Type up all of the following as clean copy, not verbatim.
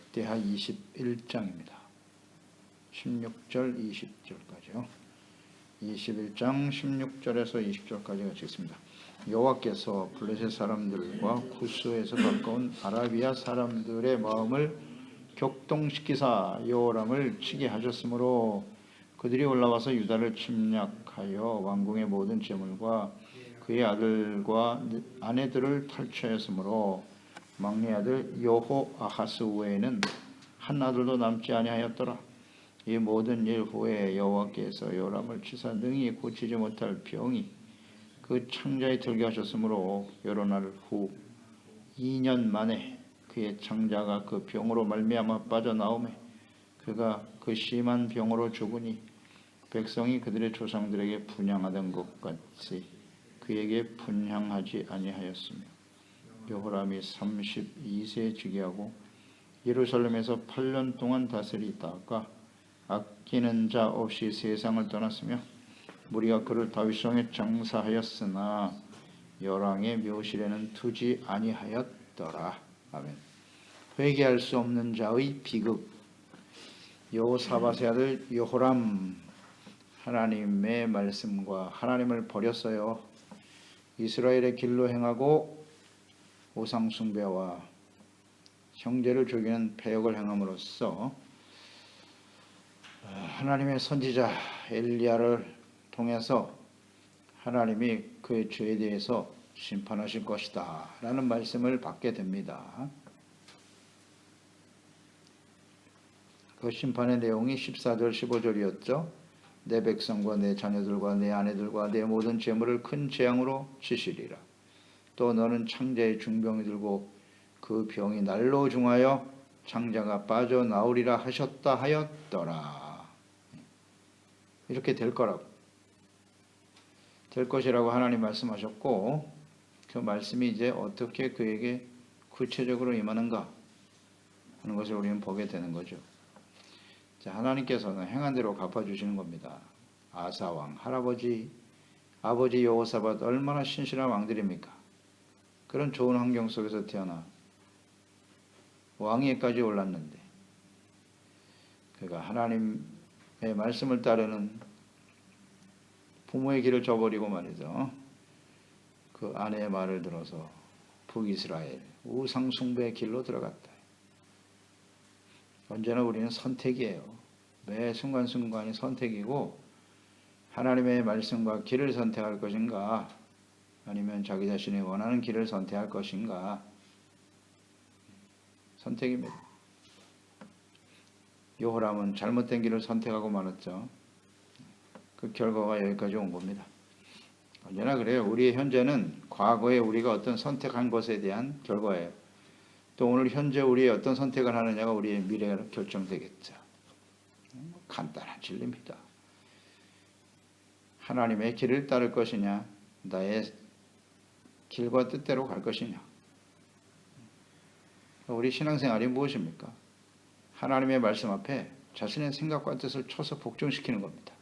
역대하 21장입니다. 16절 20절까지요. 21장 16절에서 20절까지 같이 읽습니다. 여호와께서 블레셋 사람들과 구스에서 가까운 아라비아 사람들의 마음을 격동시키사 여호람을 치게 하셨으므로 그들이 올라와서 유다를 침략하여 왕궁의 모든 재물과 그의 아들과 아내들을 탈취하였으므로 막내 아들 여호아하스 외에는 한 아들도 남지 아니하였더라. 이 모든 일 후에 여호와께서 여호람을 치사 능히 고치지 못할 병이 그 창자에 들게 하셨으므로 여러 날 후 2년 만에 그의 창자가 그 병으로 말미암아 빠져나오매 그가 그 심한 병으로 죽으니 백성이 그들의 조상들에게 분향하던 것 같이 그에게 분향하지 아니하였으며 여호람이 32세에 즉위하고 예루살렘에서 8년 동안 다스리다가 아끼는 자 없이 세상을 떠났으며 무리가 그를 다윗성에 장사하였으나 열왕의 묘실에는 두지 아니하였더라. 아멘. 회개할 수 없는 자의 비극. 여호사밧의 아들 여호람 하나님의 말씀과 하나님을 버렸어요. 이스라엘의 길로 행하고 우상 숭배와 형제를 죽이는 패역을 행함으로써 하나님의 선지자 엘리야를 통해서 하나님이 그의 죄에 대해서 심판하실 것이다 라는 말씀을 받게 됩니다. 그 심판의 내용이 14절 15절이었죠. 내 백성과 내 자녀들과 내 아내들과 내 모든 재물을 큰 재앙으로 치시리라. 또 너는 창자의 중병이 들고 그 병이 날로 중하여 창자가 빠져나오리라 하셨다 하였더라. 이렇게 될 거라고. 될 것이라고 하나님 말씀하셨고 그 말씀이 이제 어떻게 그에게 구체적으로 임하는가 하는 것을 우리는 보게 되는 거죠. 자, 하나님께서는 행한 대로 갚아주시는 겁니다. 아사왕, 할아버지, 아버지 여호사밧 얼마나 신실한 왕들입니까? 그런 좋은 환경 속에서 태어나 왕위에까지 올랐는데 그가 하나님의 말씀을 따르는 부모의 길을 저버리고 말이죠. 그 아내의 말을 들어서 북이스라엘 우상 숭배의 길로 들어갔다. 언제나 우리는 선택이에요. 매 순간순간이 선택이고 하나님의 말씀과 길을 선택할 것인가 아니면 자기 자신이 원하는 길을 선택할 것인가 선택입니다. 여호람은 잘못된 길을 선택하고 말았죠. 그 결과가 여기까지 온 겁니다. 언제나 그래요. 우리의 현재는 과거에 우리가 어떤 선택한 것에 대한 결과예요. 또 오늘 현재 우리의 어떤 선택을 하느냐가 우리의 미래가 결정되겠죠. 간단한 진리입니다. 하나님의 길을 따를 것이냐 나의 길과 뜻대로 갈 것이냐. 우리 신앙생활이 무엇입니까? 하나님의 말씀 앞에 자신의 생각과 뜻을 쳐서 복종시키는 겁니다.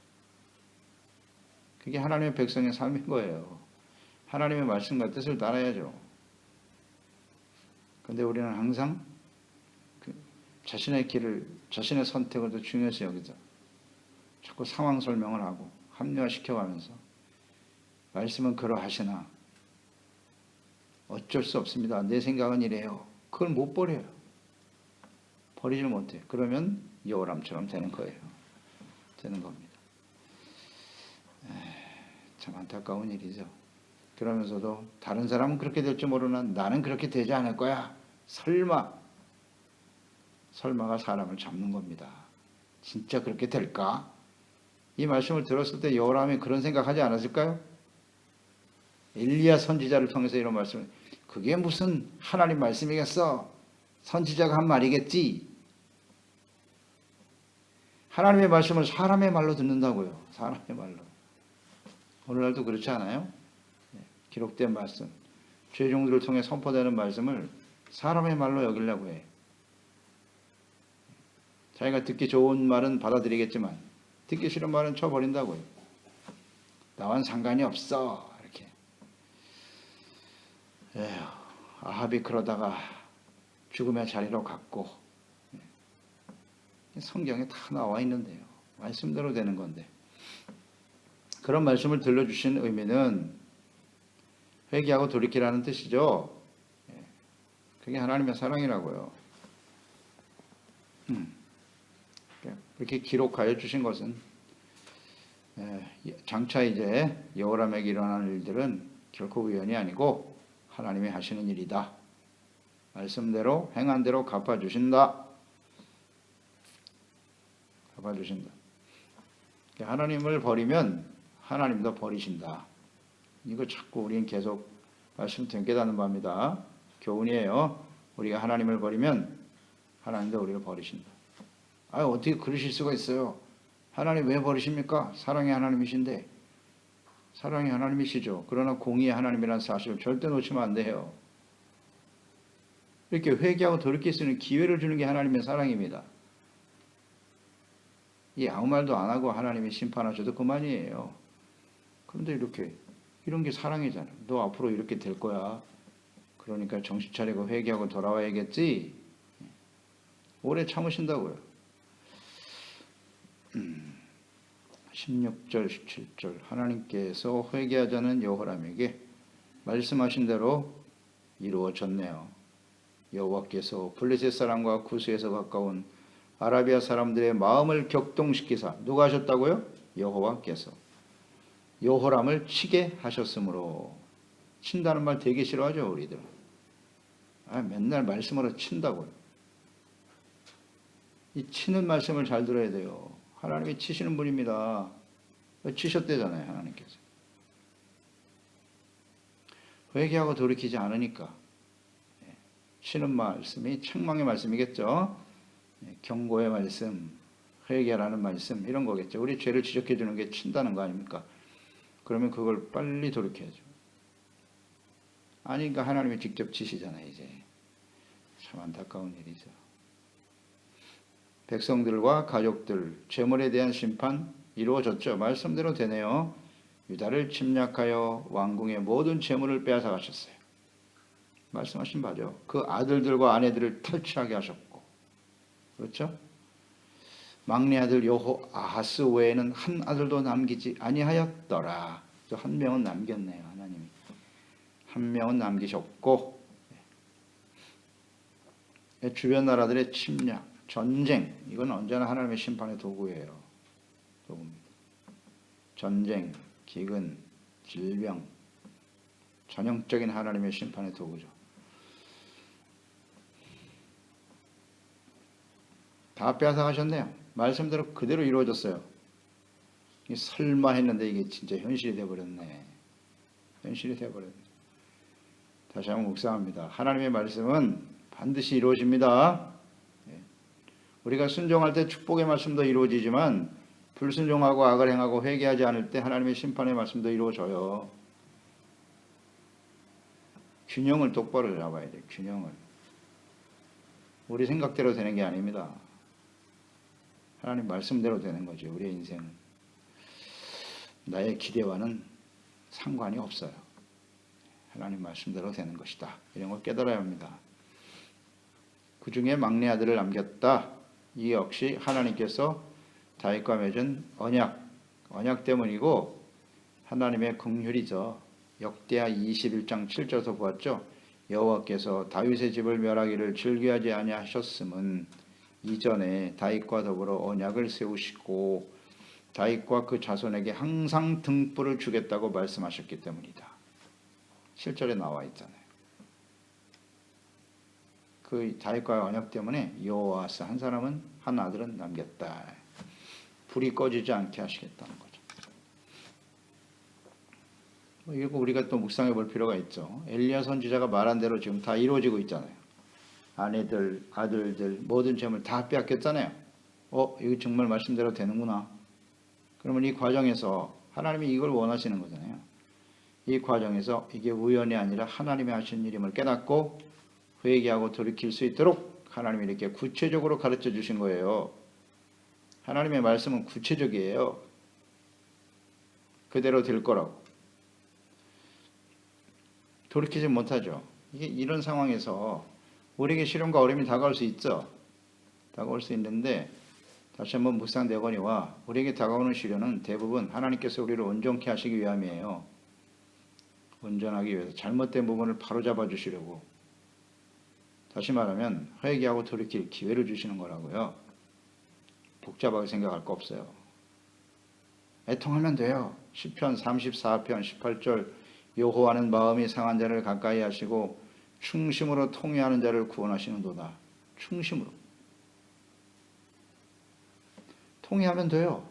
그게 하나님의 백성의 삶인 거예요. 하나님의 말씀과 뜻을 따라야죠. 그런데 우리는 항상 자신의 길을, 자신의 선택을 더 중요시 여기죠. 자꾸 상황 설명을 하고 합리화시켜가면서 말씀은 그러하시나 어쩔 수 없습니다. 내 생각은 이래요. 그걸 못 버려요. 버리질 못해요. 그러면 여호람처럼 되는 거예요. 되는 겁니다. 참 안타까운 일이죠. 그러면서도 다른 사람은 그렇게 될지 모르나 나는 그렇게 되지 않을 거야. 설마가 사람을 잡는 겁니다. 진짜 그렇게 될까? 이 말씀을 들었을 때 여호람이 그런 생각하지 않았을까요? 엘리야 선지자를 통해서 이런 말씀을 그게 무슨 하나님 말씀이겠어? 선지자가 한 말이겠지? 하나님의 말씀을 사람의 말로 듣는다고요. 사람의 말로. 오늘날도 그렇지 않아요? 기록된 말씀, 죄종들을 통해 선포되는 말씀을 사람의 말로 여기려고 해. 자기가 듣기 좋은 말은 받아들이겠지만 듣기 싫은 말은 쳐버린다고요. 나와는 상관이 없어. 이렇게. 아합이 그러다가 죽음의 자리로 갔고 성경에 다 나와 있는데요. 말씀대로 되는 건데. 그런 말씀을 들려주신 의미는 회개하고 돌이키라는 뜻이죠. 그게 하나님의 사랑이라고요. 이렇게 기록하여 주신 것은 장차 이제 여호람에게 일어나는 일들은 결코 우연이 아니고 하나님이 하시는 일이다. 말씀대로 행한 대로 갚아주신다. 갚아주신다. 하나님을 버리면 하나님도 버리신다. 이거 자꾸 우리는 계속 말씀드린 깨닫는 바입니다. 교훈이에요. 우리가 하나님을 버리면 하나님도 우리를 버리신다. 어떻게 그러실 수가 있어요? 하나님 왜 버리십니까? 사랑의 하나님이신데. 사랑의 하나님이시죠. 그러나 공의의 하나님이라는 사실을 절대 놓치면 안 돼요. 이렇게 회개하고 돌이킬 수 있는 기회를 주는 게 하나님의 사랑입니다. 아무 말도 안 하고 하나님이 심판하셔도 그만이에요. 그런데 이런 게 사랑이잖아. 너 앞으로 이렇게 될 거야. 그러니까 정신 차리고 회개하고 돌아와야겠지. 오래 참으신다고요. 16절 17절 하나님께서 회개하자는 여호람에게 말씀하신 대로 이루어졌네요. 여호와께서 블레셋 사람과 구스에서 가까운 아라비아 사람들의 마음을 격동시키사 누가 하셨다고요? 여호와께서 여호람을 치게 하셨으므로. 친다는 말 되게 싫어하죠 우리들. 맨날 말씀으로 친다고요. 이 치는 말씀을 잘 들어야 돼요. 하나님이 치시는 분입니다. 치셨대잖아요 하나님께서. 회개하고 돌이키지 않으니까 치는 말씀이 책망의 말씀이겠죠. 경고의 말씀, 회개라는 말씀 이런 거겠죠. 우리 죄를 지적해 주는 게 친다는 거 아닙니까? 그러면 그걸 빨리 돌이켜야죠. 그러니까 하나님이 직접 치시잖아요 이제. 참 안타까운 일이죠. 백성들과 가족들, 재물에 대한 심판 이루어졌죠. 말씀대로 되네요. 유다를 침략하여 왕궁의 모든 재물을 빼앗아 가셨어요. 말씀하신 바죠. 그 아들들과 아내들을 탈취하게 하셨고, 그렇죠? 막내 아들 여호아하스 외에는 한 아들도 남기지 아니하였더라. 한 명은 남겼네요. 하나님이 한 명은 남기셨고, 주변 나라들의 침략, 전쟁, 이건 언제나 하나님의 심판의 도구예요. 도구입니다. 전쟁, 기근, 질병, 전형적인 하나님의 심판의 도구죠. 다 빼앗아 가셨네요. 말씀대로 그대로 이루어졌어요. 설마 했는데 이게 진짜 현실이 되어버렸네. 현실이 되어버렸네. 다시 한번 묵상합니다. 하나님의 말씀은 반드시 이루어집니다. 우리가 순종할 때 축복의 말씀도 이루어지지만 불순종하고 악을 행하고 회개하지 않을 때 하나님의 심판의 말씀도 이루어져요. 균형을 똑바로 잡아야 돼요. 균형을. 우리 생각대로 되는 게 아닙니다. 하나님 말씀대로 되는 거죠. 우리의 인생은. 나의 기대와는 상관이 없어요. 하나님 말씀대로 되는 것이다. 이런 걸 깨달아야 합니다. 그 중에 막내 아들을 남겼다. 이 역시 하나님께서 다윗과 맺은 언약 때문이고 하나님의 긍휼이죠. 역대하 21장 7절에서 보았죠. 여호와께서 다윗의 집을 멸하기를 즐겨하지 아니하셨음은 이전에 다윗과 더불어 언약을 세우시고 다윗과 그 자손에게 항상 등불을 주겠다고 말씀하셨기 때문이다. 7절에 나와 있잖아요. 그 다윗과의 언약 때문에 여호아스 한 사람은 한 아들은 남겼다. 불이 꺼지지 않게 하시겠다는 거죠. 이거 우리가 또 묵상해 볼 필요가 있죠. 엘리야 선지자가 말한 대로 지금 다 이루어지고 있잖아요. 아내들, 아들들, 모든 재물 다 빼앗겼잖아요. 이거 정말 말씀대로 되는구나. 그러면 이 과정에서 하나님이 이걸 원하시는 거잖아요. 이 과정에서 이게 우연이 아니라 하나님이 하신 일임을 깨닫고 회개하고 돌이킬 수 있도록 하나님이 이렇게 구체적으로 가르쳐 주신 거예요. 하나님의 말씀은 구체적이에요. 그대로 될 거라고. 돌이키지 못하죠. 이런 상황에서 우리에게 시련과 어려움이 다가올 수 있죠. 다가올 수 있는데 다시 한번 묵상되거니와 우리에게 다가오는 시련은 대부분 하나님께서 우리를 온전케 하시기 위함이에요. 온전하기 위해서 잘못된 부분을 바로잡아 주시려고. 다시 말하면 회개하고 돌이킬 기회를 주시는 거라고요. 복잡하게 생각할 거 없어요. 애통하면 돼요. 시편 34편 18절 여호와는 마음이 상한 자를 가까이 하시고 충심으로 통회하는 자를 구원하시는도다. 충심으로. 통회하면 돼요.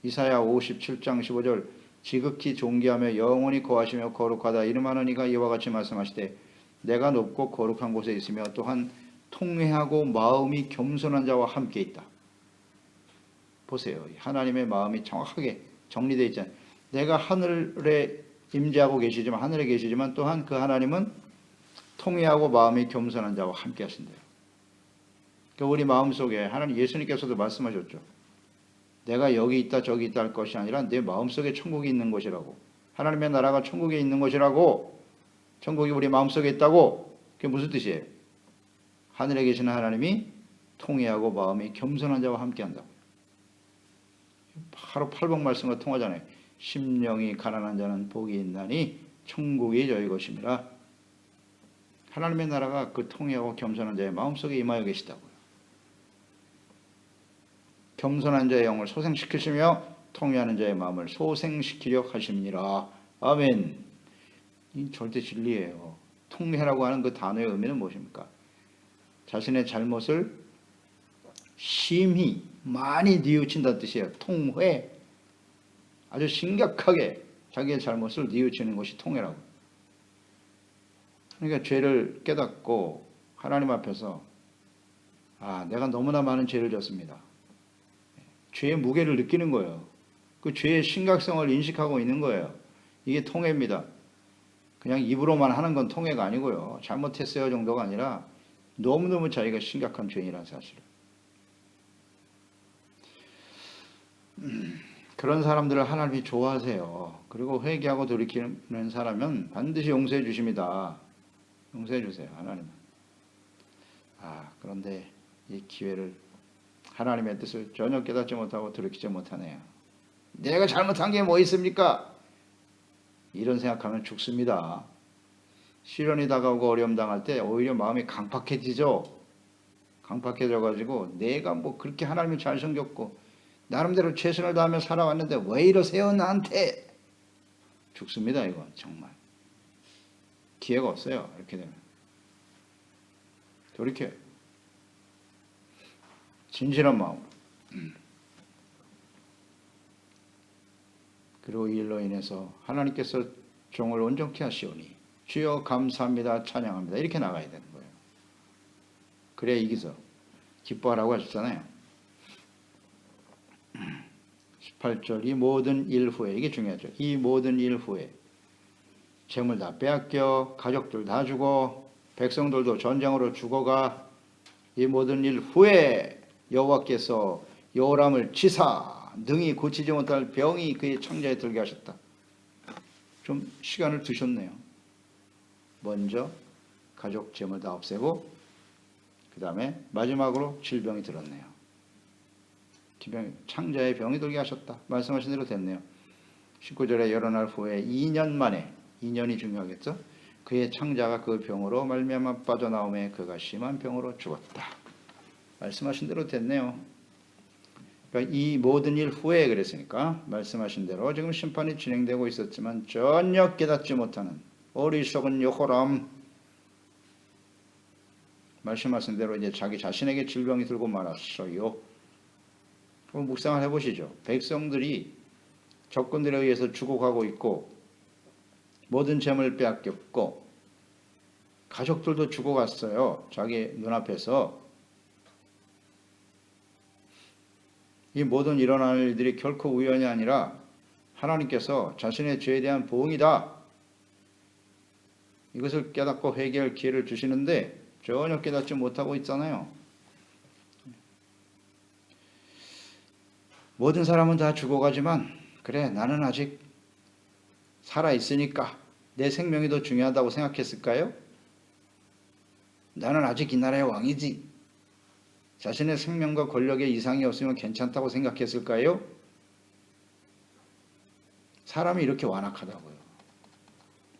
이사야 57장 15절 지극히 존귀하며 영원히 거하시며 거룩하다 이름하는 이가 이와 같이 말씀하시되 내가 높고 거룩한 곳에 있으며 또한 통회하고 마음이 겸손한 자와 함께 있다. 보세요. 하나님의 마음이 정확하게 정리되어 있잖아요. 내가 하늘에 임재하고 계시지만 하늘에 계시지만 또한 그 하나님은 통회하고 마음이 겸손한 자와 함께 하신대요. 그러니까 우리 마음속에 하나님 예수님께서도 말씀하셨죠. 내가 여기 있다 저기 있다 할 것이 아니라 내 마음속에 천국이 있는 것이라고. 하나님의 나라가 천국에 있는 것이라고. 천국이 우리 마음속에 있다고. 그게 무슨 뜻이에요? 하늘에 계시는 하나님이 통회하고 마음이 겸손한 자와 함께 한다고. 바로 팔복 말씀과 통하잖아요. 심령이 가난한 자는 복이 있나니 천국이 저희 것입니다. 하나님의 나라가 그 통회하고 겸손한 자의 마음속에 임하여 계시다고요. 겸손한 자의 영을 소생시키시며 통회하는 자의 마음을 소생시키려 하십니다. 아멘. 이 절대 진리예요. 통회라고 하는 그 단어의 의미는 무엇입니까? 자신의 잘못을 심히 많이 뉘우친다는 뜻이에요. 통회. 아주 심각하게 자기의 잘못을 뉘우치는 것이 통회라고. 그러니까 죄를 깨닫고 하나님 앞에서 내가 너무나 많은 죄를 졌습니다. 죄의 무게를 느끼는 거예요. 그 죄의 심각성을 인식하고 있는 거예요. 이게 통회입니다. 그냥 입으로만 하는 건 통회가 아니고요. 잘못했어요 정도가 아니라 너무너무 자기가 심각한 죄인이라는 사실을. 그런 사람들을 하나님이 좋아하세요. 그리고 회개하고 돌이키는 사람은 반드시 용서해 주십니다. 용서해 주세요. 하나님은. 그런데 이 기회를 하나님의 뜻을 전혀 깨닫지 못하고 돌이키지 못하네요. 내가 잘못한 게 뭐 있습니까? 이런 생각하면 죽습니다. 시련이 다가오고 어려움 당할 때 오히려 마음이 강팍해지죠. 강팍해져가지고 내가 뭐 그렇게 하나님을 잘 섬겼고 나름대로 최선을 다하며 살아왔는데 왜 이러세요 나한테? 죽습니다. 이건 정말. 기회가 없어요. 이렇게 되면. 돌이켜요. 진실한 마음으로. 그리고 이 일로 인해서 하나님께서 종을 온전케 하시오니 주여 감사합니다. 찬양합니다. 이렇게 나가야 되는 거예요. 그래야 이기서 기뻐하라고 하셨잖아요. 18절 이 모든 일 후에 이게 중요하죠. 이 모든 일 후에 재물 다 빼앗겨 가족들 다 죽어 백성들도 전쟁으로 죽어가 이 모든 일 후에 여호와께서 요람을 치사 능히 고치지 못할 병이 그의 창자에 들게 하셨다. 좀 시간을 두셨네요. 먼저 가족 재물 다 없애고 그 다음에 마지막으로 질병이 들었네요. 창자의 병이 들게 하셨다. 말씀하신 대로 됐네요. 19절에 여러 날 후에 2년 만에 2년이 중요하겠죠. 그의 창자가 그 병으로 말미암아 빠져나오매 그가 심한 병으로 죽었다. 말씀하신 대로 됐네요. 그러니까 이 모든 일 후에 그랬으니까 말씀하신 대로 지금 심판이 진행되고 있었지만 전혀 깨닫지 못하는 어리석은 여호람 말씀하신 대로 이제 자기 자신에게 질병이 들고 말았어요. 그럼 묵상을 해보시죠. 백성들이 적군들에 의해서 죽어가고 있고 모든 재물을 빼앗겼고 가족들도 죽어갔어요. 자기 눈앞에서. 이 모든 일어나는 일들이 결코 우연이 아니라 하나님께서 자신의 죄에 대한 보응이다. 이것을 깨닫고 회개할 기회를 주시는데 전혀 깨닫지 못하고 있잖아요. 모든 사람은 다 죽어가지만 그래 나는 아직 살아있으니까 내 생명이 더 중요하다고 생각했을까요? 나는 아직 이 나라의 왕이지. 자신의 생명과 권력에 이상이 없으면 괜찮다고 생각했을까요? 사람이 이렇게 완악하다고요.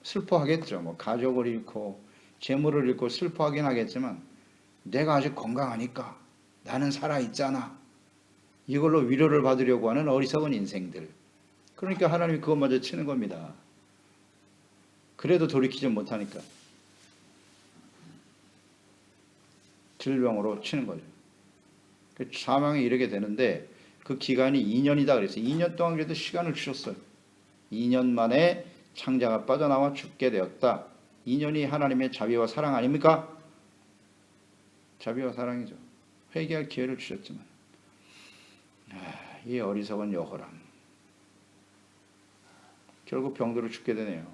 슬퍼하겠죠. 뭐 가족을 잃고 재물을 잃고 슬퍼하긴 하겠지만 내가 아직 건강하니까 나는 살아있잖아. 이걸로 위로를 받으려고 하는 어리석은 인생들. 그러니까 하나님이 그것마저 치는 겁니다. 그래도 돌이키지 못하니까 질병으로 치는 거죠. 사망에 이르게 되는데 그 기간이 2년이다 그랬어요. 2년 동안 그래도 시간을 주셨어요. 2년 만에 창자가 빠져나와 죽게 되었다. 2년이 하나님의 자비와 사랑 아닙니까? 자비와 사랑이죠. 회개할 기회를 주셨지만 이 어리석은 여호람 결국 병들어 죽게 되네요.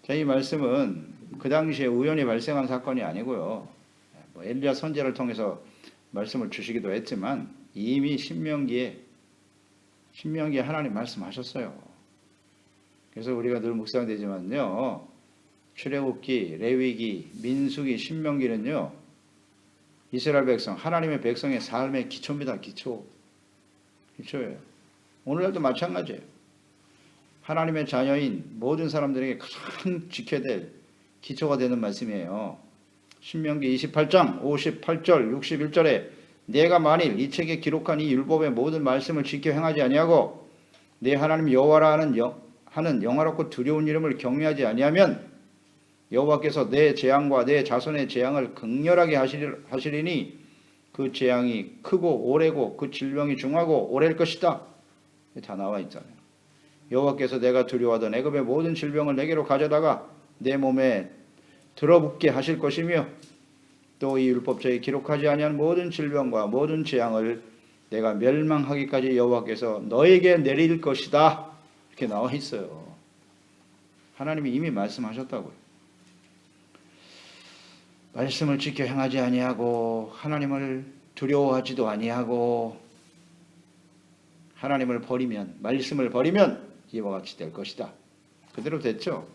자, 이 말씀은 그 당시에 우연히 발생한 사건이 아니고요. 뭐 엘리야 선지자를 통해서 말씀을 주시기도 했지만 이미 신명기에 하나님 말씀하셨어요. 그래서 우리가 늘 묵상되지만요. 출애굽기, 레위기, 민수기, 신명기는요. 이스라엘 백성, 하나님의 백성의 삶의 기초입니다. 기초예요. 오늘날도 마찬가지예요. 하나님의 자녀인 모든 사람들에게 가장 지켜야 될 기초가 되는 말씀이에요. 신명기 28장 58절 61절에 내가 만일 이 책에 기록한 이 율법의 모든 말씀을 지켜 행하지 아니하고 내 하나님 여호와라 하는 영화롭고 두려운 이름을 경외하지 아니하면 여호와께서 내 재앙과 내 자손의 재앙을 극렬하게 하시리니 그 재앙이 크고 오래고 그 질병이 중하고 오래일 것이다. 다 나와 있잖아요. 여호와께서 내가 두려워하던 애굽의 모든 질병을 내게로 가져다가 내 몸에 들어붙게 하실 것이며 또 이 율법서에 기록하지 아니한 모든 질병과 모든 재앙을 내가 멸망하기까지 여호와께서 너에게 내릴 것이다. 이렇게 나와 있어요. 하나님이 이미 말씀하셨다고요. 말씀을 지켜 행하지 아니하고 하나님을 두려워하지도 아니하고 하나님을 버리면 말씀을 버리면 이와 같이 될 것이다. 그대로 됐죠.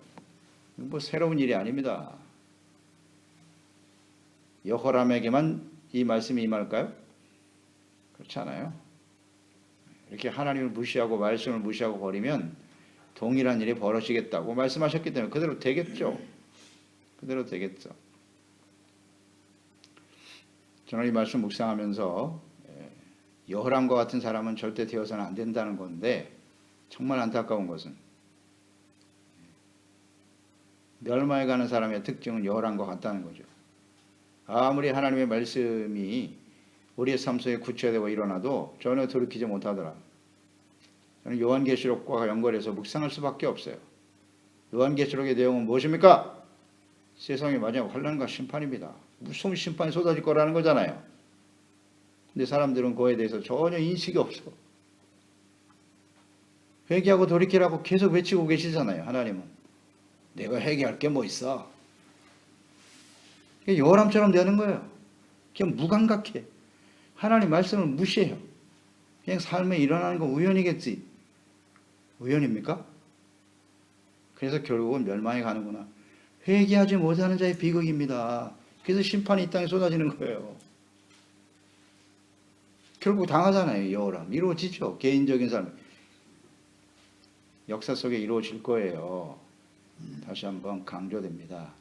뭐 새로운 일이 아닙니다. 여호람에게만 이 말씀이 임할까요? 그렇지 않아요. 이렇게 하나님을 무시하고 말씀을 무시하고 버리면 동일한 일이 벌어지겠다고 말씀하셨기 때문에 그대로 되겠죠. 그대로 되겠죠. 저는 이 말씀 묵상하면서 여호람과 같은 사람은 절대 되어서는 안 된다는 건데 정말 안타까운 것은 멸망에 가는 사람의 특징은 여호람과 같다는 거죠. 아무리 하나님의 말씀이 우리의 삶 속에 구체되고 일어나도 전혀 돌이키지 못하더라. 저는 요한계시록과 연결해서 묵상할 수밖에 없어요. 요한계시록의 내용은 무엇입니까? 세상의 마지막 환난과 심판입니다. 무서운 심판이 쏟아질 거라는 거잖아요. 근데 사람들은 그거에 대해서 전혀 인식이 없어. 회개하고 돌이키라고 계속 외치고 계시잖아요. 하나님은. 내가 회개할 게 뭐 있어? 여호람처럼 되는 거예요. 그냥 무감각해. 하나님 말씀을 무시해요. 그냥 삶에 일어나는 건 우연이겠지. 우연입니까? 그래서 결국은 멸망에 가는구나. 회개하지 못하는 자의 비극입니다. 그래서 심판이 이 땅에 쏟아지는 거예요. 결국 당하잖아요. 여호람. 이루어지죠. 개인적인 삶. 역사 속에 이루어질 거예요. 다시 한번 강조됩니다.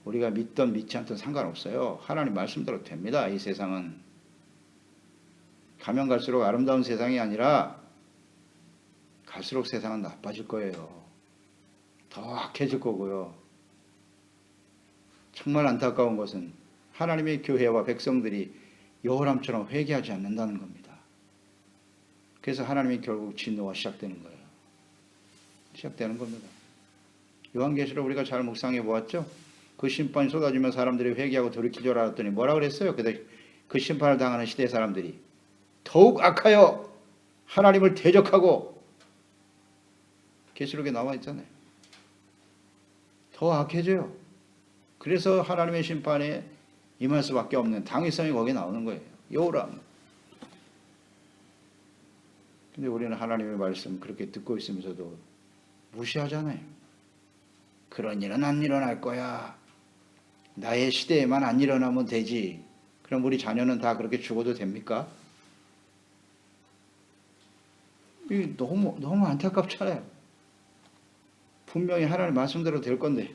우리가 믿든 믿지 않든 상관없어요. 하나님 말씀대로 됩니다. 이 세상은. 가면 갈수록 아름다운 세상이 아니라 갈수록 세상은 나빠질 거예요. 더 악해질 거고요. 정말 안타까운 것은 하나님의 교회와 백성들이 여호람처럼 회개하지 않는다는 겁니다. 그래서 하나님이 결국 진노가 시작되는 거예요. 시작되는 겁니다. 요한계시록 우리가 잘 묵상해 보았죠? 그 심판이 쏟아지면 사람들이 회개하고 돌이킬 줄 알았더니 뭐라 그랬어요? 그 심판을 당하는 시대 사람들이 더욱 악하여 하나님을 대적하고 계시록에 나와 있잖아요. 더 악해져요. 그래서 하나님의 심판에 임할 수밖에 없는 당위성이 거기에 나오는 거예요. 여호람. 근데 우리는 하나님의 말씀 그렇게 듣고 있으면서도 무시하잖아요. 그런 일은 안 일어날 거야. 나의 시대에만 안 일어나면 되지. 그럼 우리 자녀는 다 그렇게 죽어도 됩니까? 이게 너무 안타깝잖아요. 분명히 하나님 말씀대로 될 건데.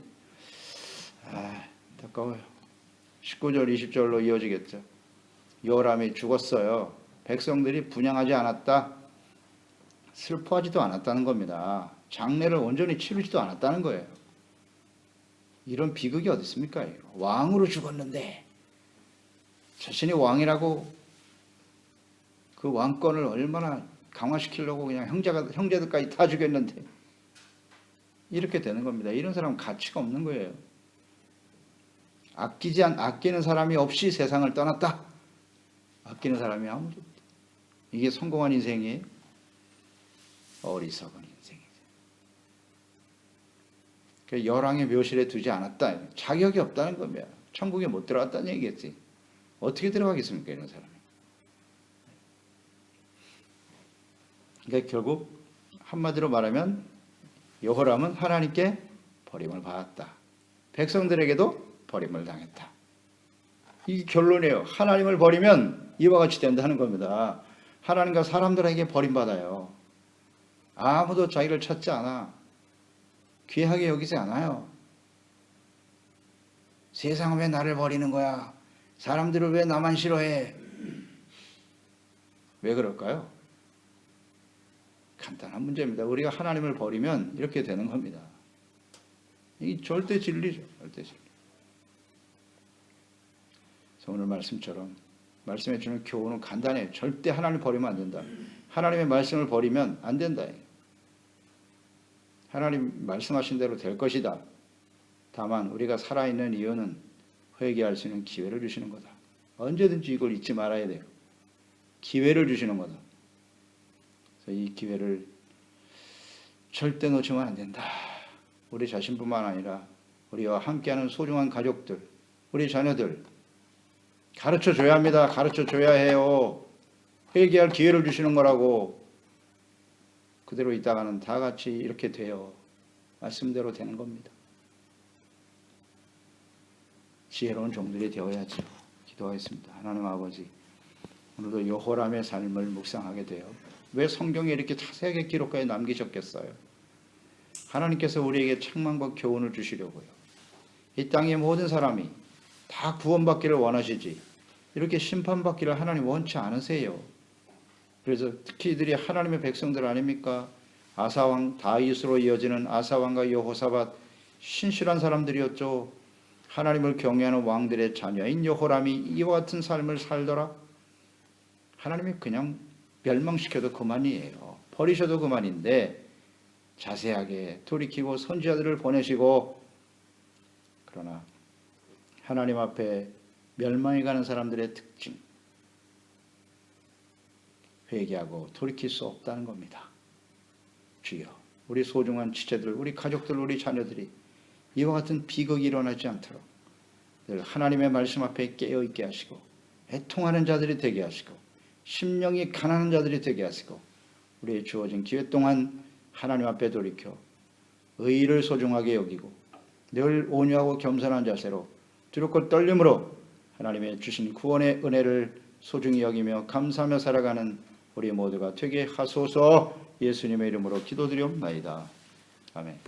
안타까워요. 19절 20절로 이어지겠죠. 여호람이 죽었어요. 백성들이 분향하지 않았다. 슬퍼하지도 않았다는 겁니다. 장례를 온전히 치르지도 않았다는 거예요. 이런 비극이 어디 있습니까? 왕으로 죽었는데 자신이 왕이라고 그 왕권을 얼마나 강화시키려고 그냥 형제들까지 다 죽였는데 이렇게 되는 겁니다. 이런 사람은 가치가 없는 거예요. 아끼는 사람이 없이 세상을 떠났다. 아끼는 사람이 아무도 없다. 이게 성공한 인생이에요? 어리석은 인생이죠. 그 열왕의 묘실에 두지 않았다. 자격이 없다는 겁니다. 천국에 못 들어갔다는 얘기겠지. 어떻게 들어가겠습니까, 이런 사람이? 그러니까 결국 한마디로 말하면 여호람은 하나님께 버림을 받았다. 백성들에게도 버림을 당했다. 이 결론이에요. 하나님을 버리면 이와 같이 된다는 겁니다. 하나님과 사람들에게 버림받아요. 아무도 자기를 찾지 않아. 귀하게 여기지 않아요. 세상은 왜 나를 버리는 거야? 사람들을 왜 나만 싫어해? 왜 그럴까요? 간단한 문제입니다. 우리가 하나님을 버리면 이렇게 되는 겁니다. 이 절대 진리죠. 절대 진리. 오늘 말씀처럼 말씀해 주는 교훈은 간단해요. 절대 하나님을 버리면 안 된다. 하나님의 말씀을 버리면 안 된다. 하나님 말씀하신 대로 될 것이다. 다만 우리가 살아있는 이유는 회개할 수 있는 기회를 주시는 거다. 언제든지 이걸 잊지 말아야 돼요. 기회를 주시는 거다. 그래서 이 기회를 절대 놓치면 안 된다. 우리 자신뿐만 아니라 우리와 함께하는 소중한 가족들, 우리 자녀들 가르쳐 줘야 합니다. 가르쳐 줘야 해요. 회개할 기회를 주시는 거라고. 그대로 있다가는 다 같이 이렇게 돼요. 말씀대로 되는 겁니다. 지혜로운 종들이 되어야죠. 기도하겠습니다. 하나님 아버지, 오늘도 여호람의 삶을 묵상하게 돼요. 왜 성경에 이렇게 자세하게 기록하여 남기셨겠어요? 하나님께서 우리에게 책망과 교훈을 주시려고요. 이 땅의 모든 사람이 다 구원받기를 원하시지 이렇게 심판받기를 하나님 원치 않으세요. 그래서 특히 이들이 하나님의 백성들 아닙니까? 아사왕 다윗으로 이어지는 아사왕과 여호사밧 신실한 사람들이었죠. 하나님을 경외하는 왕들의 자녀인 여호람이 이와 같은 삶을 살더라. 하나님이 그냥 멸망시켜도 그만이에요. 버리셔도 그만인데 자세하게 돌이키고 선지자들을 보내시고, 그러나 하나님 앞에 멸망해 가는 사람들의 특징, 회개하고 돌이킬 수 없다는 겁니다. 주여, 우리 소중한 지체들, 우리 가족들, 우리 자녀들이 이와 같은 비극이 일어나지 않도록 늘 하나님의 말씀 앞에 깨어있게 하시고 애통하는 자들이 되게 하시고 심령이 가난한 자들이 되게 하시고 우리의 주어진 기회 동안 하나님 앞에 돌이켜 의를 소중하게 여기고 늘 온유하고 겸손한 자세로 두렵고 떨림으로 하나님의 주신 구원의 은혜를 소중히 여기며 감사하며 살아가는 우리 모두가 되게 하소서. 예수님의 이름으로 기도드리옵나이다. 아멘.